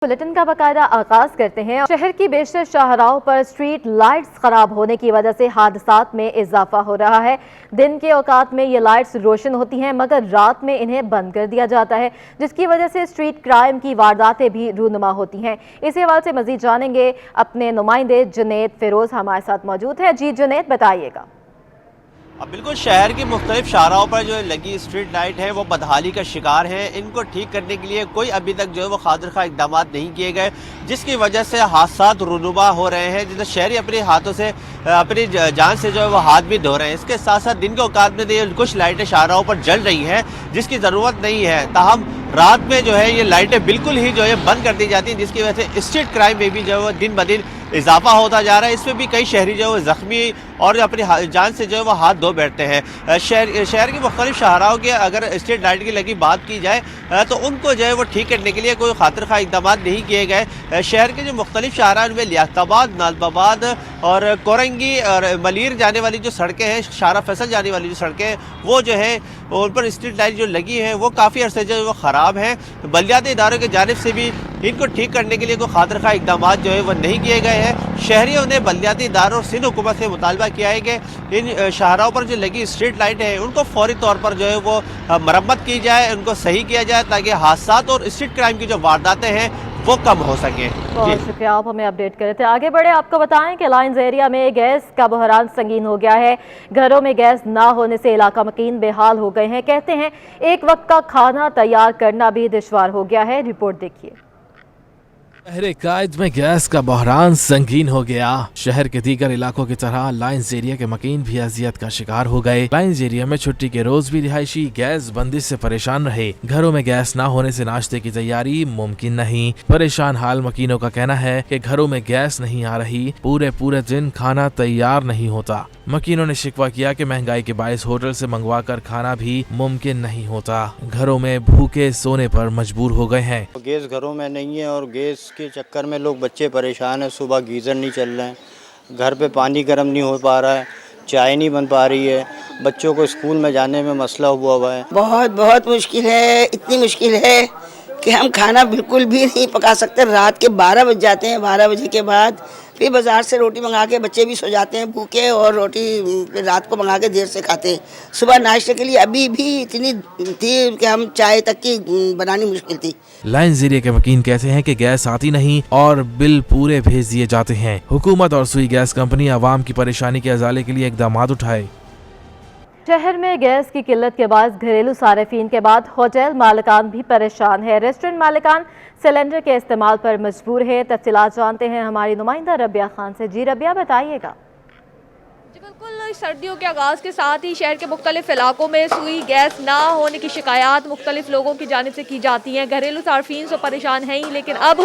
Bulletin का बाकायदा आगाज करते हैं। शहर की बेशतर शाहराहों पर स्ट्रीट लाइट्स खराब होने की वजह से हादसात में इजाफा हो रहा है। दिन के औकात में ये लाइट्स रोशन होती हैं मगर रात में इन्हें बंद कर दिया जाता है, जिसकी वजह से स्ट्रीट क्राइम की वारदातें भी रूनुमा होती हैं। इसी हवाले से मजीद जानेंगे अपने नुमाइंदे जुनैद फिरोज हमारे साथ मौजूद है। जी जुनैद, बताइएगा। अब बिल्कुल शहर की मुख्तलिफ शाहराहों पर जो लगी स्ट्रीट लाइट है वो बदहाली का शिकार है। इनको ठीक करने के लिए कोई अभी तक जो है वो खातिर खा इकदाम नहीं किए गए, जिसकी वजह से हादसात रुनुमा हो रहे हैं, जिससे शहरी अपने हाथों से अपनी जान से जो है वो हाथ भी धो रहे हैं। इसके साथ साथ दिन के औकात में कुछ लाइटें शाहराहों पर जल रही हैं जिसकी ज़रूरत नहीं है, ताहम रात में जो है ये लाइटें बिल्कुल ही जो है बंद कर दी जाती हैं, जिसकी वजह से स्ट्रीट क्राइम में भी जो है वो दिन ब दिन इजाफा होता जा रहा है। इसमें भी कई शहरी जो है वो ज़ख्मी और अपनी जान से जो है वो हाथ धो बैठते हैं। शहर की मुख्तलिफ शाहराहों के अगर स्ट्रीट लाइट की लगी बात की जाए तो उनको जो है वो ठीक करने के लिए कोई खातिर खा इकदाम नहीं किए गए। शहर के जो मुख्तलिफ शाहरा उनमें लियाकताबाद, नाजबाबाद और कोरंगी और मलीर जाने वाली जो सड़कें हैं, शाहरा फैसल जाने वाली जो सड़कें हैं, वो जो है उन पर स्ट्रीट लाइट जो लगी है वो काफ़ी अर्से जो है वो ख़राब हैं। बल्दियाती इदारों की जानिब से भी इनको ठीक करने के लिए कोई खातिर खा इकदाम जो है वो नहीं किए गए हैं। शहरियों ने बल्दियाती इदारों और सिंध हुकूमत से मुतालबा किया है कि इन शाहराहों पर जो लगी स्ट्रीट लाइट है उनको फौरी तौर पर जो है वो मरम्मत की जाए, उनको सही किया जाए ताकि हादसात और स्ट्रीट क्राइम की जो वारदातें हैं वो कम हो सके। बहुत शुक्रिया, आप हमें अपडेट करे थे। आगे बढ़े, आपको बताएं कि लाइन्स एरिया में गैस का बहरान संगीन हो गया है। घरों में गैस ना होने से इलाका मकीन बेहाल हो गए हैं। कहते हैं एक वक्त का खाना तैयार करना भी दुश्वार हो गया है। रिपोर्ट देखिए। शहर कायद में गैस का बहरान संगीन हो गया। शहर के दीगर इलाकों की तरह लाइन्स एरिया के मकीन भी अजियत का शिकार हो गए। लाइन्स एरिया में छुट्टी के रोज भी रिहायशी गैस बंदिश से परेशान रहे। घरों में गैस ना होने से नाश्ते की तैयारी मुमकिन नहीं। परेशान हाल मकीनों का कहना है कि घरों में गैस नहीं आ रही, पूरे पूरे दिन खाना तैयार नहीं होता। मकीनों ने शिकवा किया कि महंगाई के बायस होटल से मंगवा कर खाना भी मुमकिन नहीं होता। घरों में भूखे सोने पर मजबूर हो गए हैं। गैस घरों में नहीं है और गैस के चक्कर में लोग बच्चे परेशान हैं। सुबह गीज़र नहीं चल रहे हैं, घर पे पानी गर्म नहीं हो पा रहा है, चाय नहीं बन पा रही है, बच्चों को स्कूल में जाने में मसला हुआ है। बहुत मुश्किल है। इतनी मुश्किल है कि हम खाना बिल्कुल भी नहीं पका सकते। रात के 12 बज जाते हैं। 12 बजे के बाद फिर बाज़ार से रोटी मंगा के बच्चे भी सो जाते हैं भूखे, और रोटी रात को मंगा के देर से खाते हैं। सुबह नाश्ते के लिए अभी भी इतनी थी कि हम चाय तक की बनानी मुश्किल थी। लाइन्स एरिया के मकीन कहते हैं कि गैस आती नहीं और बिल पूरे भेज दिए जाते हैं। हुकूमत और सुई गैस कंपनी आवाम की परेशानी के अजाले के लिए इकदाम उठाए। शहर में गैस की किल्लत के बाद घरेलू सार्फिन के बाद होटल मालिकान भी परेशान है। रेस्टोरेंट मालिकान सिलेंडर के इस्तेमाल पर मजबूर है। तफसीलात जानते हैं हमारी नुमाइंदा रबिया खान से। जी रबिया, बताइएगा। जी बिल्कुल, सर्दियों के आगाज़ के साथ ही शहर के मुख्तलिफ इलाकों में सुई गैस ना होने की शिकायत मुख्तलिफ लोगों की जानिब से की जाती हैं। घरेलू सार्फिन तो परेशान है ही, लेकिन अब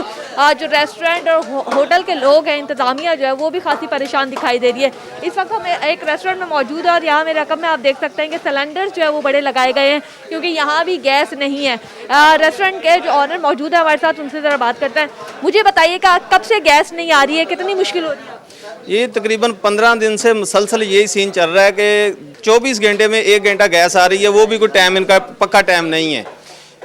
जो रेस्टोरेंट और होटल के लोग हैं, इंतज़ामिया जो है वो भी खासी परेशान दिखाई दे रही है। इस वक्त हम एक रेस्टोरेंट में मौजूद है और यहाँ मेरे रकम में आप देख सकते हैं कि सिलेंडर जो है वो बड़े लगाए गए हैं क्योंकि यहाँ भी गैस नहीं है। रेस्टोरेंट के जो ऑनर मौजूद है हमारे साथ, उनसे ज़रा बात करते हैं। मुझे बताइएगा कब से गैस नहीं आ रही है, कितनी मुश्किल हो रही है? ये तकरीबन 15 दिन से मुसलसल यही सीन चल रहा है कि 24 घंटे में 1 घंटा गैस आ रही है, वो भी कोई टाइम इनका पक्का टाइम नहीं है।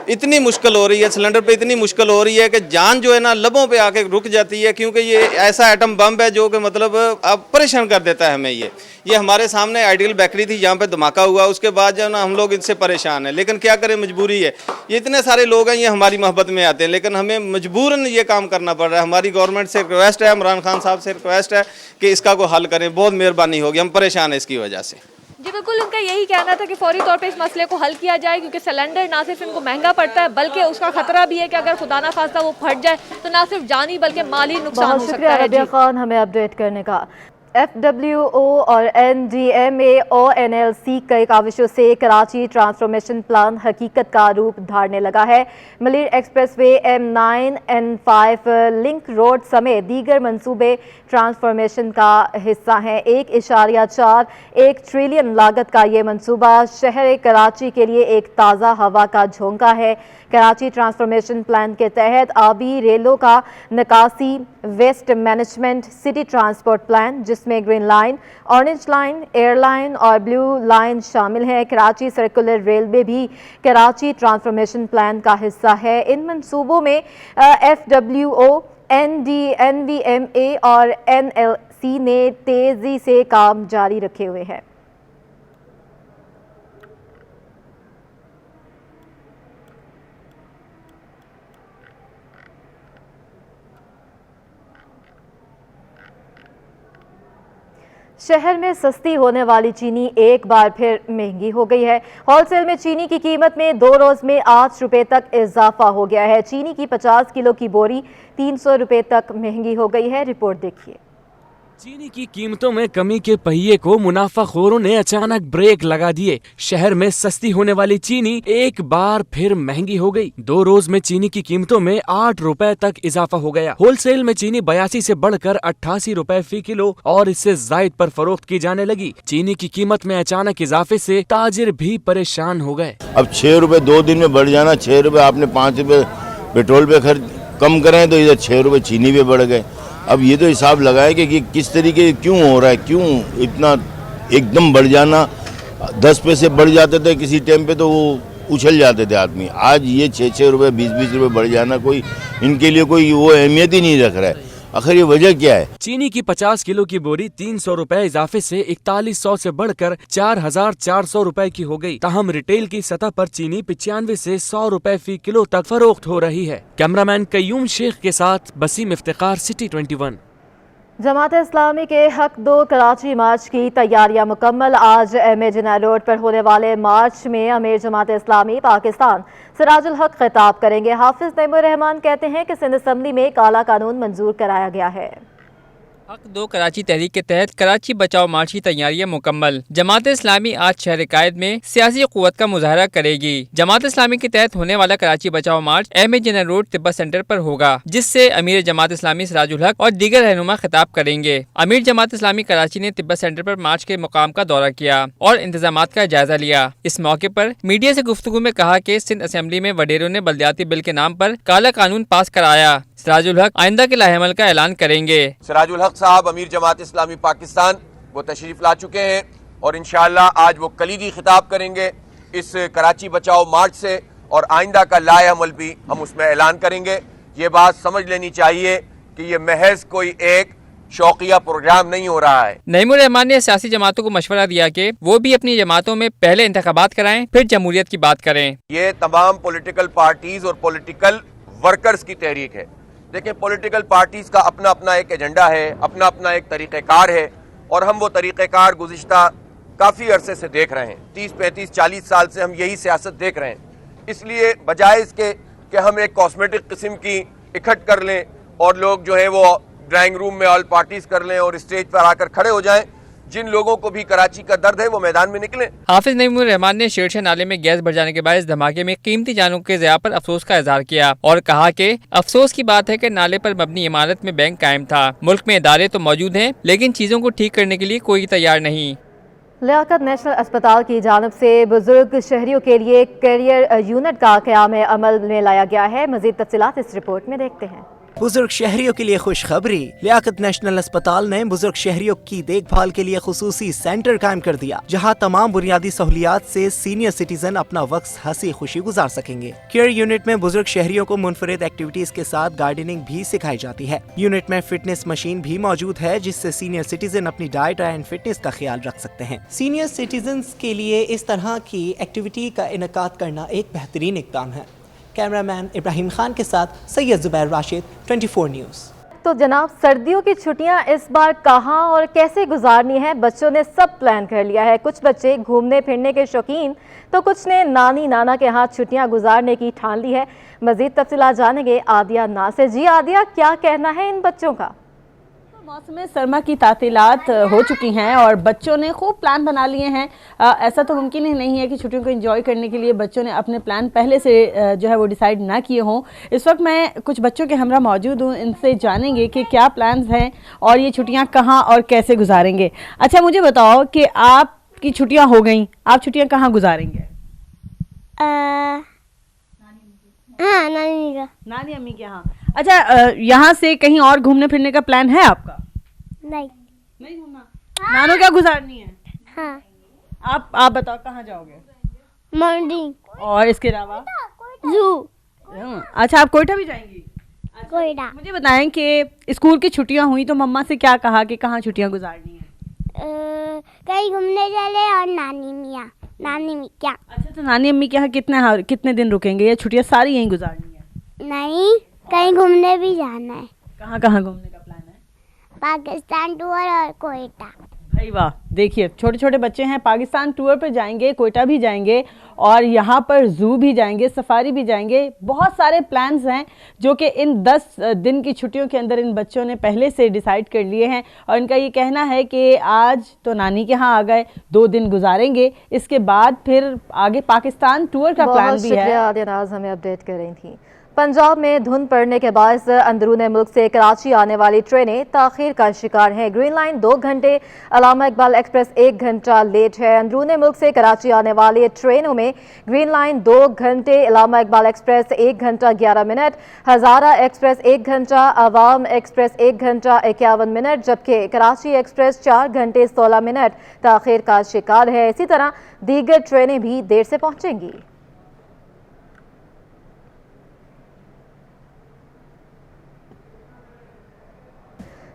इतनी मुश्किल हो रही है सिलेंडर पे, इतनी मुश्किल हो रही है कि जान जो है ना लबों पे आके रुक जाती है, क्योंकि ये ऐसा आइटम बम है जो कि मतलब अब परेशान कर देता है हमें। ये हमारे सामने आइडियल बेकरी थी जहाँ पे धमाका हुआ, उसके बाद जो है ना हम लोग इससे परेशान हैं, लेकिन क्या करें, मजबूरी है। ये इतने सारे लोग हैं, ये हमारी मोहब्बत में आते हैं, लेकिन हमें मजबूरन ये काम करना पड़ रहा है। हमारी गवर्नमेंट से रिक्वेस्ट है, इमरान खान साहब से रिक्वेस्ट है कि इसका कोई हल करें, बहुत मेहरबानी होगी, हम परेशान हैं इसकी वजह से। जी बिल्कुल, उनका यही कहना था कि फौरी तौर पे इस मसले को हल किया जाए क्योंकि सिलेंडर ना सिर्फ इनको महंगा पड़ता है बल्कि उसका खतरा भी है कि अगर खुदा ना खास्ता वो फट जाए तो ना सिर्फ जानी बल्कि माली नुकसान हो सकता है। रबिया खान हमें अपडेट करने का। FWO और NDMA ONLC कई काविशों से कराची ट्रांसफॉर्मेशन प्लान हकीकत का रूप धारने लगा है। Malir expressway, M9, N5 link road समेत दीगर मंसूबे ट्रांसफॉर्मेशन का हिस्सा हैं। 1.1 ट्रिलियन लागत का ये मंसूबा शहर कराची के लिए एक ताज़ा हवा का झोंका है। कराची ट्रांसफॉर्मेशन प्लान के तहत आबी रेलों का निकासी, waste management, city transport plan, जिस जिसमें green line, orange line, air line और ब्लू लाइन शामिल हैं। कराची सर्कुलर रेलवे भी कराची ट्रांसफॉर्मेशन प्लान का हिस्सा है। इन मंसूबों में FWO, NVMA और NLC ने तेजी से काम जारी रखे हुए हैं। शहर में सस्ती होने वाली चीनी एक बार फिर महंगी हो गई है। होलसेल में चीनी की कीमत में 2 रोज में 8 रुपए तक इजाफा हो गया है। चीनी की 50 किलो की बोरी 300 रुपए तक महंगी हो गई है। रिपोर्ट देखिए। चीनी की कीमतों में कमी के पहिए को मुनाफाखोरों ने अचानक ब्रेक लगा दिए। शहर में सस्ती होने वाली चीनी एक बार फिर महंगी हो गई। 2 रोज में चीनी की कीमतों में 8 रुपए तक इजाफा हो गया। होलसेल में चीनी 82 से बढ़कर 88 रुपए फी किलो और इससे जायद पर फरोख्त की जाने लगी। चीनी की कीमत में अचानक इजाफे से ताजिर भी परेशान हो गए। अब 6 रुपए 2 दिन में बढ़ जाना, 6 रुपए आपने 5 रुपए पेट्रोल पे खर्च कम करें तो इधर 6 रुपए चीनी पे बढ़ गए। अब ये तो हिसाब लगाए कि किस तरीके क्यों हो रहा है, क्यों इतना एकदम बढ़ जाना। 10 पैसे बढ़ जाते थे किसी टाइम पे तो वो उछल जाते थे आदमी। आज ये 6-6 रुपए 20-20 रुपए बढ़ जाना कोई इनके लिए कोई वो अहमियत ही नहीं रख रहा है। आखिर ये वजह क्या है? चीनी की 50 किलो की बोरी 300 रुपए इजाफे से 4100 से बढ़कर 4400 रुपए की हो गई। ताहम रिटेल की सतह पर चीनी 95 से 100 रुपए फी किलो तक फरोख्त हो रही है। कैमरामैन कयूम शेख के साथ बसीम इफ्तिकार, सिटी 21। जमात इस्लामी के हक 2 कराची मार्च की तैयारियां मुकम्मल। आज MA जिन्ना रोड पर होने वाले मार्च में अमीर जमात इस्लामी पाकिस्तान सिराजुल हक खिताब करेंगे। हाफिज नईमुर रहमान कहते हैं कि सिंध असम्बली में काला कानून मंजूर कराया गया है। हक 2 कराची तहरीक के तहत कराची बचाओ मार्च की तैयारियां मुकम्मल। जमात इस्लामी आज शहर कायद में सियासी क़ुव्वत का मुजाहरा करेगी। जमात इस्लामी के तहत होने वाला कराची बचाओ मार्च MA जिन्ना रोड तिब्बत सेंटर पर होगा, जिससे अमीर जमात इस्लामी सिराजुल हक और दीगर रहनुमा खिताब करेंगे। अमीर जमात इस्लामी कराची ने तिब्बत सेंटर पर मार्च के मुकाम का दौरा किया और इंतजामात का जायजा लिया। इस मौके पर मीडिया से गुफ्तगू में कहा कि सिंध असम्बली में वडेरों ने बल्दियाती बिल के नाम पर काला कानून पास कराया। सिराजुल हक आइंदा के लाहेमल का ऐलान करेंगे। सिराजुल हक साहब अमीर जमात इस्लामी पाकिस्तान वो तशरीफ ला चुके हैं और इंशाअल्लाह आज वो कलीदी खिताब करेंगे इस कराची बचाओ मार्च से और आइंदा का लाएअमल भी हम उसमें ऐलान करेंगे। ये बात समझ लेनी चाहिए कि ये महज कोई एक शौकिया प्रोग्राम नहीं हो रहा है। नईमुर रहमान ने सियासी जमातों को मशवरा दिया कि वो भी अपनी जमातों में पहले इंतखाबात कराएं, फिर जमहूरियत की बात करें। ये तमाम पॉलिटिकल पार्टीज और पॉलिटिकल वर्कर्स की तहरीक है। देखिए, पॉलिटिकल पार्टीज का अपना अपना एक एजेंडा है, अपना अपना एक तरीक़ेकार है और हम वो तरीक़ेकार गुज़िश्ता काफ़ी अरसे से देख रहे हैं। 30, 35, 40 साल से हम यही सियासत देख रहे हैं। इसलिए बजाय इसके कि हम एक कॉस्मेटिक किस्म की इकट्ठ कर लें और लोग जो है वो ड्राइंग रूम में ऑल पार्टीज कर लें और स्टेज पर आकर खड़े हो जाएं, जिन लोगों को भी कराची का दर्द है वो मैदान में निकलें। हाफिज नईमुर रहमान ने शेरशाह नाले में गैस भर जाने के बाद इस धमाके में कीमती जानों के ज़िया पर अफसोस का इजहार किया और कहा कि अफसोस की बात है कि नाले पर मबनी इमारत में बैंक कायम था। मुल्क में इदारे तो मौजूद हैं, लेकिन चीज़ों को ठीक करने के लिए कोई तैयार नहीं। लियाकत नेशनल अस्पताल की जानब से बुजुर्ग शहरियों के लिए कैरियर यूनिट का क़याम अमल में लाया गया है। मज़ीद तफसीलात इस रिपोर्ट में देखते हैं। बुजुर्ग शहरियों के लिए खुशखबरी। लियाकत नेशनल अस्पताल ने बुजुर्ग शहरियों की देखभाल के लिए खुसूसी सेंटर कायम कर दिया, जहां तमाम बुनियादी सहूलियात से सीनियर सिटीजन अपना वक्त हंसी खुशी गुजार सकेंगे। केयर यूनिट में बुजुर्ग शहरियों को मुनफरिद एक्टिविटीज के साथ गार्डनिंग भी सिखाई जाती है। यूनिट में फिटनेस मशीन भी मौजूद है, जिससे सीनियर सिटीजन अपनी डाइट एंड फिटनेस का ख्याल रख सकते हैं। सीनियर सिटीजन के लिए इस तरह की एक्टिविटी का इनेकाद करना एक बेहतरीन इक़दाम है। कैमरामैन इब्राहिम खान के साथ सैयद जुबैर राशिद, 24 न्यूज़। तो जनाब, सर्दियों की छुट्टियां इस बार कहां और कैसे गुजारनी है, बच्चों ने सब प्लान कर लिया है। कुछ बच्चे घूमने फिरने के शौकीन तो कुछ ने नानी नाना के हाथ छुट्टियां गुजारने की ठान ली है। मजीद तफसीलात जानेंगे आदिया ना से। जी आदिया, क्या कहना है इन बच्चों का? मौसम सरमा की तातीलात हो चुकी हैं और बच्चों ने खूब प्लान बना लिए हैं। ऐसा तो मुमकिन ही नहीं है कि छुट्टियों को एंजॉय करने के लिए बच्चों ने अपने प्लान पहले से जो है वो डिसाइड ना किए हों। इस वक्त मैं कुछ बच्चों के हमरा मौजूद हूँ, इनसे जानेंगे कि क्या प्लान्स हैं और ये छुट्टियाँ कहाँ और कैसे गुजारेंगे। अच्छा, मुझे बताओ कि आपकी छुट्टियाँ हो गई, आप छुट्टियाँ कहाँ गुजारेंगे? नानी अम्मी के यहाँ। अच्छा, यहाँ से कहीं और घूमने फिरने का प्लान है आपका? नहीं घूमना नानो क्या गुजारनी है? हाँ। आप बताओ कहाँ जाओगे? मॉर्निंग। और इसके अलावा? जू। अच्छा, आप कोयटा भी जाएंगी? कोयटा। मुझे बताएं कि स्कूल की छुट्टियां हुई तो मम्मा से क्या कहा कि कहाँ छुट्टियां गुजारनी है? कहीं घूमने चले और नानी मी क्या। अच्छा, तो नानी अम्मी के यहाँ कितने दिन रुकेंगे या छुट्टियां सारी यहीं गुजारनी है? नहीं, कहीं घूमने भी जाना है। कहाँ कहाँ घूमने का प्लान है? पाकिस्तान टूर और कोयटा। भाई वाह, देखिए छोटे छोटे बच्चे हैं, पाकिस्तान टूर पर जाएंगे, कोयटा भी जाएंगे और यहाँ पर जू भी जाएंगे, सफारी भी जाएंगे। बहुत सारे प्लान्स हैं जो कि इन 10 दिन की छुट्टियों के अंदर इन बच्चों ने पहले से डिसाइड कर लिए हैं और इनका ये कहना है कि आज तो नानी के यहाँ आ गए, 2 दिन गुजारेंगे, इसके बाद फिर आगे पाकिस्तान टूर का प्लान भी है। शुक्रिया आदिनाज, हमें अपडेट कर रही थी। पंजाब में धुंध पड़ने के बायस अंदरूनी मुल्क से कराची आने वाली ट्रेनें ताखीर का शिकार हैं। ग्रीन लाइन 2 घंटे, अलामा इकबाल एक्सप्रेस 1 घंटा लेट है। अंदरूनी मुल्क से कराची आने वाली ट्रेनों में ग्रीन लाइन 2 घंटे, अलामा इकबाल एक्सप्रेस 1 घंटा 11 मिनट, हज़ारा एक्सप्रेस 1 घंटा, अवाम एक्सप्रेस 1 घंटा 51 मिनट, जबकि कराची एक्सप्रेस 4 घंटे 16 मिनट ताखीर का शिकार है। इसी तरह दीगर ट्रेनें भी देर से पहुँचेंगी।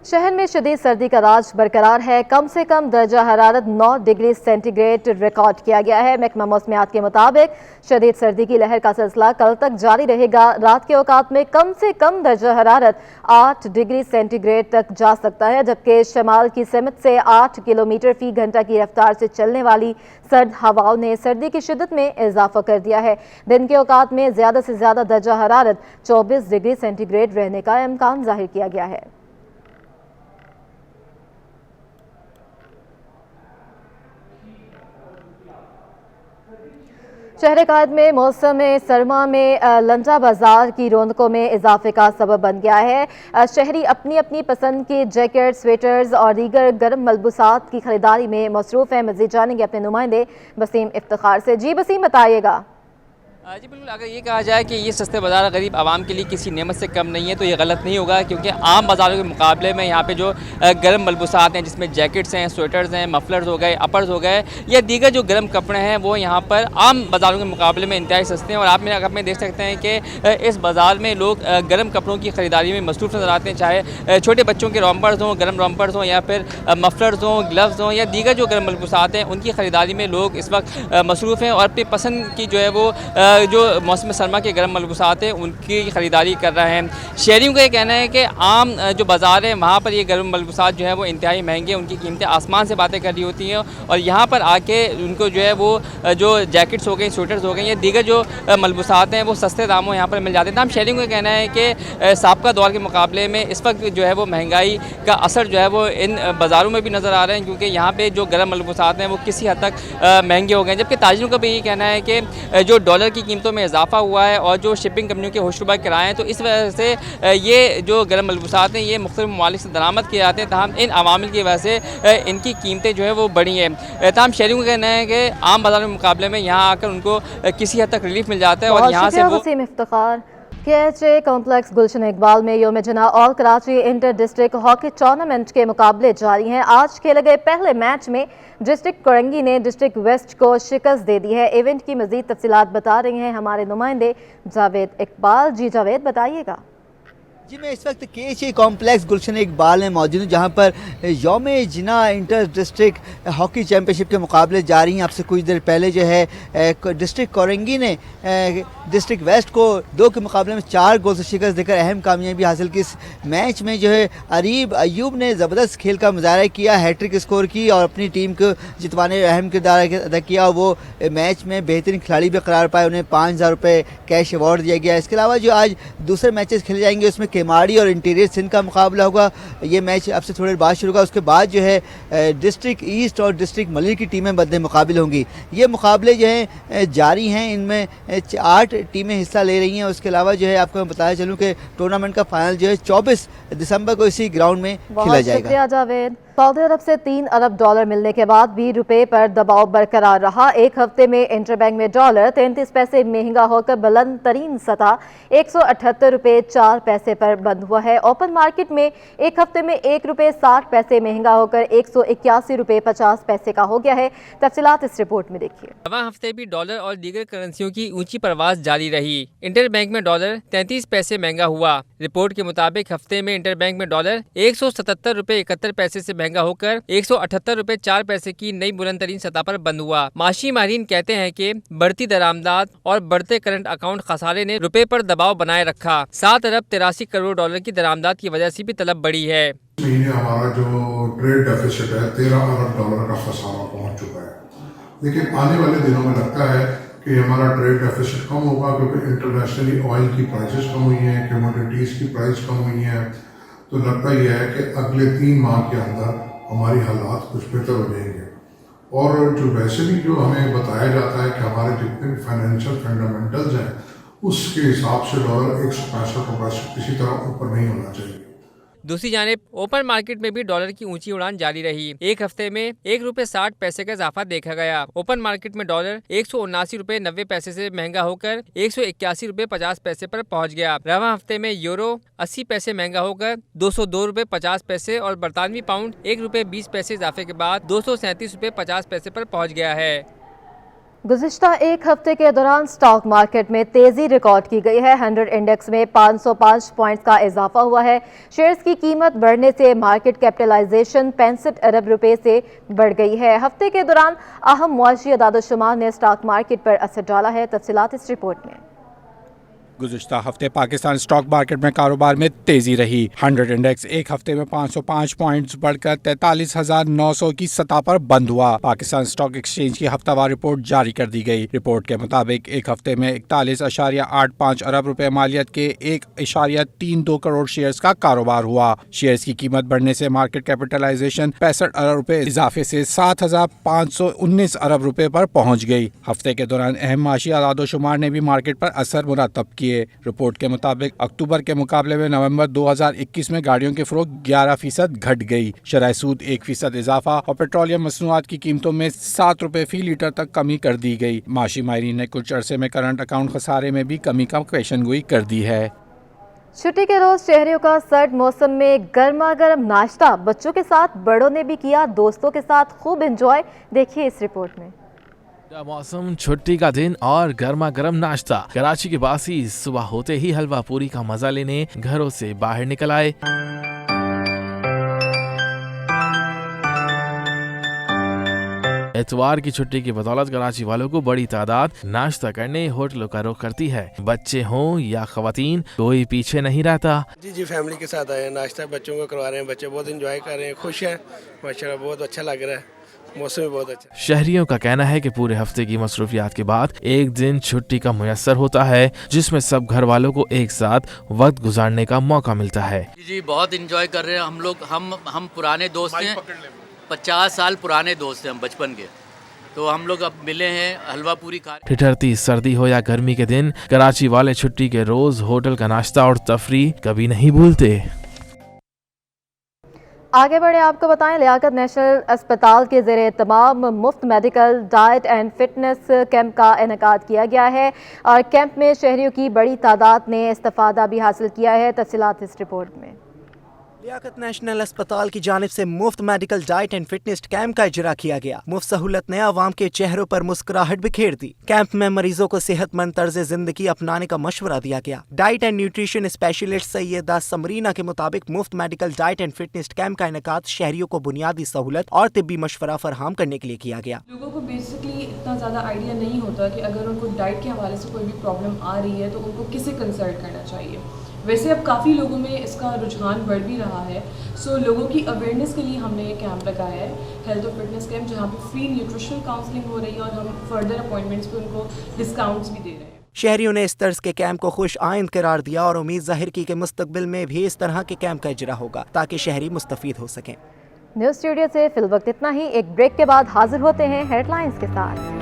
शहर में शदीद सर्दी का राज बरकरार है। कम से कम दर्जा हरारत 9 डिग्री सेंटीग्रेड रिकॉर्ड किया गया है। महकमा मौसमियात के मुताबिक शदीद सर्दी की लहर का सिलसिला कल तक जारी रहेगा। रात के औकात में कम से कम दर्जा हरारत 8 डिग्री सेंटीग्रेड तक जा सकता है, जबकि शमाल की सिमत से 8 किलोमीटर फी घंटा की रफ्तार से चलने वाली सर्द हवाओं ने सर्दी की शिद्दत में इजाफा कर दिया है। दिन के औकात में ज़्यादा से ज़्यादा दर्जा हरारत 24 डिग्री सेंटीग्रेड रहने का इम्कान जाहिर किया गया है। शहर कायद में मौसम सरमा में लंजा बाजार की रौनकों में इजाफे का सबब बन गया है। शहरी अपनी अपनी पसंद के जैकेट, स्वेटर्स और दीगर गर्म मलबूसात की खरीदारी में मसरूफ़ हैं। मज़ीद जानेंगे अपने नुमाइंदे वसीम इफ्तिखार से। जी वसीम, बताइएगा। जी बिल्कुल, अगर ये कहा जाए कि ये सस्ते बाज़ार गरीब आवाम के लिए किसी नेमत से कम नहीं है तो ये गलत नहीं होगा, क्योंकि आम बाज़ारों के मुकाबले में यहाँ पे जो गर्म मलबूसात हैं, जिसमें जैकेट्स हैं, स्वेटर्स हैं, मफलर्स हो गए, अपर्स हो गए या दीगर जो गर्म कपड़े हैं, वो यहाँ पर आम बाज़ारों के मुकाबले में इंतहाई सस्ते हैं। और आप में देख सकते हैं कि इस बाज़ार में लोग गर्म कपड़ों की ख़रीदारी में मसरूफ़ नज़र आते हैं, चाहे छोटे बच्चों के रॉम्पर्स हों, गर्म रॉम्पर्स हों या फिर मफलर्स हों, ग्लव्स हों या दीगर जो गर्म मलबूसात हैं, उनकी ख़रीदारी में लोग इस वक्त मसरूफ़ हैं और अपनी पसंद की जो है वो जो मौसम सरमा के गर्म मलबूसात हैं उनकी ख़रीदारी कर रहे हैं। शहरियों का ये कहना है कि आम जो बाज़ार है वहाँ पर ये गर्म मलबूसात जो है वो इंतहाई महंगे, उनकी कीमतें आसमान से बातें कर रही होती हैं और यहाँ पर आके उनको जो है वो जो जैकेट्स हो गई, स्वेटर्स हो गए या दीगर जो मलबूसात हैं वो सस्ते दामों यहाँ पर मिल जाते हैं। तमाम शहरियों का कहना है कि साबका दौर के मुकाबले में इस वक्त जो है वो महंगाई का असर जो है वो इन बाज़ारों में भी नज़र आ रहे हैं, क्योंकि यहाँ पर जो गर्म मलबूसात हैं वो किसी हद तक महंगे हो गए। जबकि ताजिरों का भी यही कहना है कि जो डॉलर की कीमतों में इजाफा हुआ है और जो शिपिंग कंपनियों के होशरुबा किराए हैं, तो इस वजह से ये जो गर्म मलबूसात हैं ये मुख्तलिफ ममालिक से दरामद किए जाते हैं। तमाम इन अवामिल की वजह से इनकी कीमतें जो है वो बढ़ी हैं। तमाम शहरियों का कहना है कि आम बाज़ारों के मुकाबले में यहाँ आकर उनको किसी हद तक रिलीफ मिल जाता है और यहाँ से वो KHA कॉम्प्लेक्स गुलशन इकबाल में योम जना all Karachi inter district hockey tournament के मुकाबले जारी हैं। आज खेले गए पहले मैच में डिस्ट्रिक्ट कोरंगी ने डिस्ट्रिक्ट वेस्ट को शिकस्त दे दी है। इवेंट की मजीद तफसीलात बता रहे हैं हमारे नुमाइंदे जावेद इकबाल। जी जावेद, बताइएगा। जी, मैं इस वक्त KHA कॉम्प्लेक्स गुलशन इकबाल में मौजूद हूँ, जहाँ पर योम जना इंटर डिस्ट्रिक्ट हॉकी चैम्पियनशिप के मुकाबले जारी हैं। आपसे कुछ देर पहले जो है डिस्ट्रिक्ट कोरंगी ने डिस्ट्रिक्ट वेस्ट को 2 के मुकाबले में 4 गोल से शिकस्त देकर अहम कामयाबी हासिल की। इस मैच में जो है अरीब अयूब ने ज़बरदस्त खेल का मुजाहरा किया, हैट्रिक स्कोर की और अपनी टीम को जितवाने अहम किरदार अदा किया। वो मैच में बेहतरीन खिलाड़ी भी करार पाए, उन्हें 5000 रुपये कैश अवार्ड दिया गया। इसके अलावा जो आज दूसरे मैचेस खेले जाएंगे उसमें केमाड़ी और इंटीरियर सिंध का मुकाबला होगा। ये मैच अब से थोड़ी देर बाद शुरू होगा। उसके बाद जो है डिस्ट्रिक्ट ईस्ट और डिस्ट्रिक्ट मलिर की टीमें बदले मुकाबले होंगी। ये मुकाबले जो हैं जारी हैं, इनमें 8 टीमें हिस्सा ले रही हैं। उसके अलावा जो है आपको मैं बताया चलूँ कि टूर्नामेंट का फाइनल जो है 24 दिसंबर को इसी ग्राउंड में खेला जाएगा। शुक्रिया जावेद। सऊदी अरब से 3 अरब डॉलर मिलने के बाद भी रुपए पर दबाव बरकरार रहा। एक हफ्ते में इंटरबैंक में डॉलर 33 पैसे महंगा होकर बुलंद तरीन सतह 178 रुपए 4 पैसे पर बंद हुआ है। ओपन मार्केट में एक हफ्ते में 1 रुपए 60 पैसे महंगा होकर 181 रुपए 50 पैसे का हो गया है। तफसीलात इस रिपोर्ट में देखिए। रवां हफ्ते भी डॉलर और दीगर करेंसियों की ऊंची परवाज जारी रही। इंटरबैंक में डॉलर 33 पैसे महंगा हुआ। रिपोर्ट के मुताबिक हफ्ते में इंटरबैंक में डॉलर 177 रुपए 71 पैसे से महंगा होकर 178 रुपए 4 पैसे की नई बुलंद तरीन सतह पर बंद हुआ। माशी माहिरीन कहते हैं कि बढ़ती दरामदात और बढ़ते करंट अकाउंट खसारे ने रुपए पर दबाव बनाए रखा। 7 अरब 83 करोड़ डॉलर की दरामदात की वजह से भी तलब बढ़ी है। महीने हमारा जो ट्रेड डेफिसिट है 13 अरब डॉलर का खसारा पहुंच चुका है, लेकिन आने वाले दिनों में लगता है कि हमारा ट्रेड डेफिसिट कम होगा, क्योंकि इंटरनेशनली ऑयल की प्राइसेस कम हुई हैं, कमोडिटीज़ की प्राइस कम हुई हैं। तो लगता यह है कि अगले 3 माह के अंदर हमारी हालात कुछ बेहतर हो जाएंगे। और जो वैसे भी जो हमें बताया जाता है कि हमारे जितने भी फाइनेंशियल फंडामेंटल्स हैं उसके हिसाब से डॉलर 165 रुपये से किसी तरह ऊपर नहीं होना चाहिए। दूसरी जानिब ओपन मार्केट में भी डॉलर की ऊंची उड़ान जारी रही। एक हफ्ते में 1 रुपए 60 पैसे का इजाफा देखा गया। ओपन मार्केट में डॉलर 179 रुपए 90 पैसे से महंगा होकर 181 रुपए 50 पैसे पर पहुंच गया। रवां हफ्ते में यूरो 80 पैसे महंगा होकर 202 रुपए 50 पैसे और बरतानवी पाउंड 1 रुपए 20 पैसे इजाफे के बाद 237 रुपए 50 पैसे पर पहुँच गया है। गुज़िश्ता एक हफ्ते के दौरान स्टॉक मार्केट में तेजी रिकॉर्ड की गई है। 100 इंडेक्स में 505 पॉइंट्स का इजाफा हुआ है। शेयर्स की कीमत बढ़ने से मार्केट कैपिटलाइजेशन 65 अरब रुपए से बढ़ गई है। हफ्ते के दौरान अहम मुआशी अदाद-ओ-शुमार ने स्टॉक मार्केट पर असर डाला है। तफसीलात इस रिपोर्ट में। गुज़िश्ता हफ्ते पाकिस्तान स्टॉक मार्केट में कारोबार में तेजी रही। 100 इंडेक्स एक हफ्ते में 505 पॉइंट्स बढ़कर 43,900 की सतह पर बंद हुआ। पाकिस्तान स्टॉक एक्सचेंज की हफ्तावार रिपोर्ट जारी कर दी गई। रिपोर्ट के मुताबिक एक हफ्ते में 41.85 अरब रुपए मालियत के 1.32 करोड़ शेयर्स का कारोबार हुआ। शेयर्स की कीमत बढ़ने से मार्केट कैपिटलाइजेशन 65 अरब रुपए इजाफे से 7,519 अरब रुपए पर पहुँच गई। हफ्ते के दौरान अहम माशी आदादोशुमार ने भी मार्केट पर असर मुरतब किया। रिपोर्ट के मुताबिक अक्टूबर के मुकाबले में नवंबर 2021 में गाड़ियों की फरोख्त 11% घट गई। शरह सूद 1% इजाफा और पेट्रोलियम मसनूआत की कीमतों में 7 रुपए फी लीटर तक कमी कर दी गई। माशी माहिरीन ने कुछ अरसे में करंट अकाउंट खसारे में भी कमी का पेशनगोई कर दी है। छुट्टी के रोज शहरियों का सर्द मौसम में गर्मा गर्म नाश्ता बच्चों के साथ बड़ों ने भी किया दोस्तों के साथ खूब एंजॉय। देखिए इस रिपोर्ट में। मौसम, छुट्टी का दिन और गर्मा गर्म नाश्ता। कराची के बासी सुबह होते ही हलवा पूरी का मजा लेने घरों से बाहर निकल आए। एतवार की छुट्टी की बदौलत कराची वालों को बड़ी तादाद नाश्ता करने होटलों का रुख करती है। बच्चे हों या खवातीन कोई पीछे नहीं रहता। जी फैमिली के साथ आए, नाश्ता बच्चों को करवा रहे हैं, बच्चे बहुत एंजॉय कर रहे हैं, खुश हैं माशाल्लाह, बहुत अच्छा लग रहा है, मौसम भी बहुत अच्छा। शहरियों का कहना है कि पूरे हफ्ते की मसरूफियात के बाद एक दिन छुट्टी का मुयस्सर होता है, जिसमें सब घर वालों को एक साथ वक्त गुजारने का मौका मिलता है। जी बहुत इंजॉय कर रहे हैं हम लोग। हम पुराने दोस्त हैं, 50 साल पुराने दोस्त हैं हम बचपन के, तो हम लोग अब मिले हैं, हलवा पूरी खा रहे। ठिठुरती सर्दी हो या गर्मी के दिन कराची वाले छुट्टी के रोज होटल का नाश्ता और तफरी कभी नहीं भूलते। आगे बढ़े आपको बताएं, लियाकत नेशनल अस्पताल के ज़रिए तमाम मुफ्त medical diet and fitness camp का इनेकाद किया गया है और कैंप में शहरियों की बड़ी तादाद ने इस्तिफादा भी हासिल किया है। तफसीलात इस रिपोर्ट में। लियाकत नेशनल अस्पताल की जानिब से मुफ्त medical diet and fitness camp का इजरा किया गया। मुफ्त सहूलत ने आवाम के चेहरों पर मुस्कुराहट बिखेर दी। कैंप में मरीजों को सेहतमंद तर्ज जिंदगी अपनाने का मशवरा दिया गया। Diet and nutrition specialist Syeda Samreena के मुताबिक मुफ्त medical diet and fitness camp का इनेकाद शहरियों को बुनियादी सहूलत और तिब्बी मशवरा फराहम करने के लिए किया गया। लोगों को बेसिकली इतना ज़्यादा आइडिया नहीं होता कि अगर उनको डाइट के हवाले से कोई भी प्रॉब्लम आ रही है तो उनको किसे कंसल्ट करना चाहिए। वैसे अब काफ़ी लोगों में इसका रुझान बढ़ भी रहा है, सो लोगों की अवेयरनेस के लिए हमने ये कैंप लगाया है, हेल्थ और फिटनेस कैंप, जहाँ पे फ्री न्यूट्रिशनल काउंसलिंग हो रही है और हम फर्दर अपॉइंटमेंट्स पे उनको डिस्काउंट्स भी दे रहे हैं। शहरियों ने इस तर्ज के कैंप को खुश आइंद करार दिया और उम्मीद जाहिर की कि मुस्तकबिल में भी इस तरह के कैंप का इजरा होगा ताकि शहरी मुस्तफीद हो सकें। न्यूज़ स्टूडियो से फिल वक्त इतना ही। एक ब्रेक के बाद हाजिर होते हैं हेडलाइंस के साथ।